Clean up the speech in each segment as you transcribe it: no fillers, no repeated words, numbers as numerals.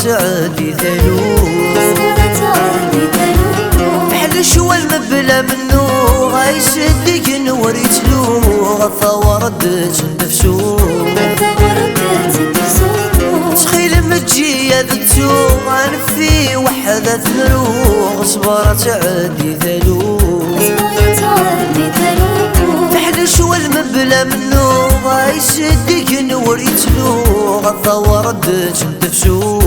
تعدي ثلوث بحال شوال مبلا منو غيشدك نور يتلو ثورد تندفسو تخيل متجي يدتو غنفي وحدة نروغ صبرة تعدي ثلوث بحال شوال مبلا منو غيشدك نور يتلو ثورد تندفسو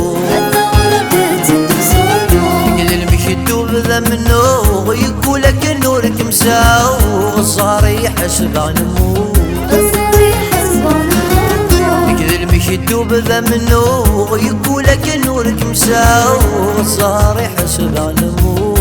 ذا منو يقولك نورك مساو صاري حسب نمو كذل مشدوب ذا منو يقولك نورك مساو صاري حسب نمو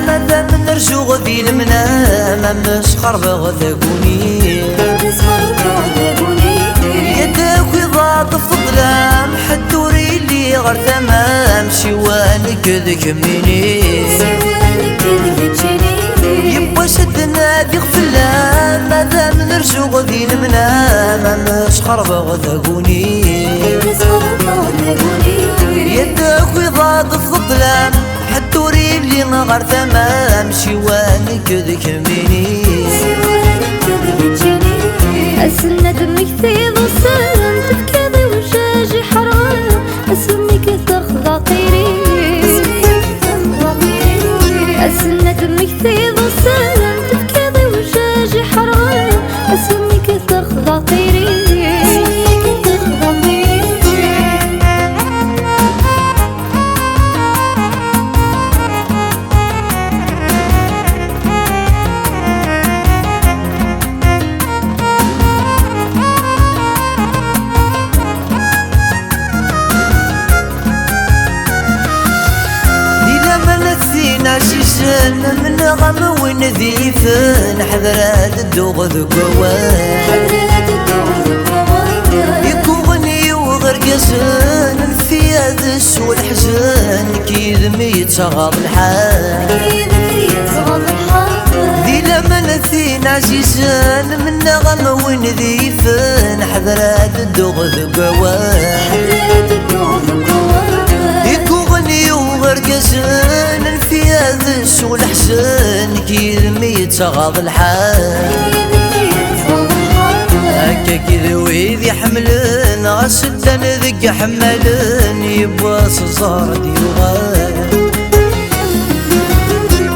ماذا من نرجو ذي المنام مش خرب غذاقوني يداك يضاط في الظلام حدوري لي غير تمام شوانك ذيك مني يبا شدنا ذي غفلام ماذا من نرجو ذي المنام مش خرب غذاقوني يداك يضاط في الظلام حدوري اللي غير تمام شوانك ذيك مني أسنى دمك ثيض وسلم تبكي وجاجي حرام أسنك تخضع طيري أسنى دمك ثيض وسلم تبكي وجاجي حرام أسنك تخضع طيري عزيزان من غم ونذيفن حذرات الدوغ ذكوان يكوني وغرقزن في هذا السوء الحزن كيد ميت غاض الحال ذي لمن ثين عزيزان من غم ونذيفن حذرات الدوغ ذكوان يكوني وغرقزن في هذا السوء الحزن كيرميت غاض الحال هكا كذا ويذي حملن غسدن ذك حملن يبواس الزهر ديوغان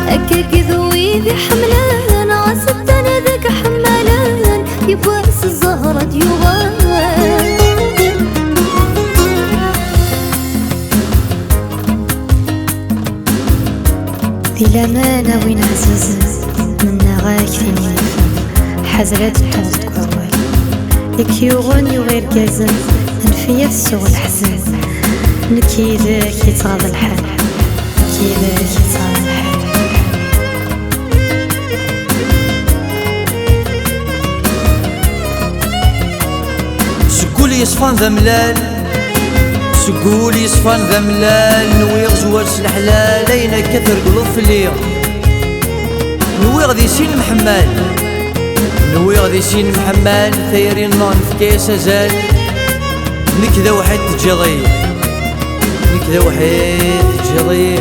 هكا كذا ويذي حملن غسدن ذك حملن يبواس الزهر ديوغان ذي الأمانة وين عزيز منا غاك ثاني حزرات الطوط كوال لك يغني وغير كازن نفيا السوء الحزن نكيدك يتغاض الحال كيدك يتغاض الحال سقولي يصفان ذا ملال سقولي صفان ذا ملال نويغ زوارس الحلال اين كثر قلوب في الليل نويغ ذي سين محمال نويغ ذي سين محمال ثيرين نون في كيس زال نكذا وحيد تجضي نكذا وحيد تجضي